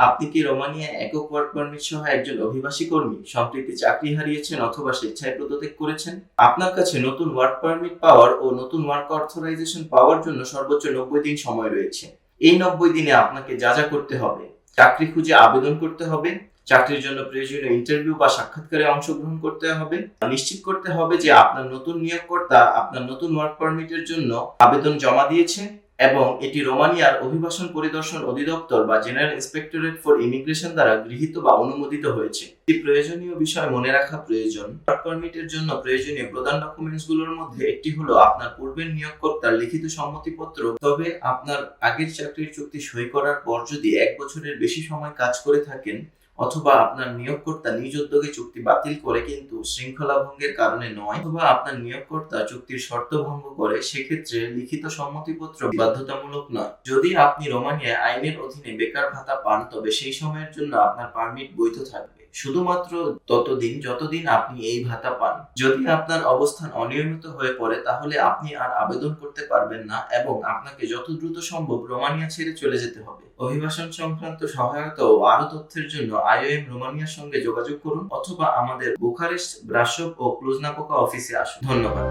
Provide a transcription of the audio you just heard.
আপনি কি রোমানিয়ায় একক ওয়ার্ক পারমিট সহ একজন অভিবাসী কর্মী? সম্প্রতি চাকরি হারিয়েছেন অথবা স্বেচ্ছায় পদত্যাগ করেছেন? আপনার কাছে নতুন ওয়ার্ক পারমিট পাওয়ার ও নতুন ওয়ার্ক অথরাইজেশন পাওয়ার জন্য সর্বোচ্চ 90 দিন সময় রয়েছে। এই 90 দিনে আপনাকে যা যা করতে হবে: চাকরি খুঁজে আবেদন করতে হবে, চাকরির জন্য প্রয়োজনীয় ইন্টারভিউ বা সাক্ষাৎকারে অংশগ্রহণ করতে হবে, নিশ্চিত করতে হবে যে আপনার নতুন নিয়োগকর্তা আপনার নতুন ওয়ার্ক পারমিটের জন্য আবেদন জমা দিয়েছে এবং এটি রোমানিয়ার অভিবাসন পরিদর্শন অধিদপ্তর বা জেনারেল ইন্সপেক্টরেট ফর ইমিগ্রেশন দ্বারা গৃহীত বা অনুমোদিত হয়েছে। এই প্রয়োজনীয় বিষয় মনে রাখা প্রয়োজন। ওয়ার্ক পারমিটের জন্য প্রয়োজনীয় প্রধান ডকুমেন্টসগুলোর মধ্যে একটি হলো আপনার পূর্বের নিয়োগকর্তার লিখিত সম্মতিপত্র। তবে আপনার আগের চাকরির চুক্তি সই করার পর যদি 1 বছরের বেশি সময় কাজ করে থাকেন অথবা আপনার নিয়োগকর্তা নিজ উদ্যোগে চুক্তি বাতিল করে কিন্তু শৃঙ্খলা ভঙ্গের কারণে নয়, অথবা আপনার নিয়োগকর্তা চুক্তির শর্ত ভঙ্গ করে, সেক্ষেত্রে লিখিত সম্মতিপত্র বাধ্যতামূলক নয়। যদি আপনি রোমানিয়ায় আইনের অধীনে বেকার ভাতা পান তবে সেই সময়ের জন্য আপনার পারমিট বৈধ থাকবে শুধুমাত্র ততদিন যতদিন আপনি এই ভাতা পান। যদি আপনার অবস্থান অনিয়মিত হয়ে পড়ে তাহলে আপনি আর আবেদন করতে পারবেন না এবং আপনাকে যত দ্রুত সম্ভব রোমানিয়া ছেড়ে চলে যেতে হবে। অভিবাসন সংক্রান্ত সহায়তা ও আরো তথ্যের জন্য IOM রোমানিয়ার সঙ্গে যোগাযোগ করুন অথবা আমাদের বুখারেস্ট, ব্রাসোভ ও ক্লুজ-নাপোকা অফিসে আসুন। ধন্যবাদ।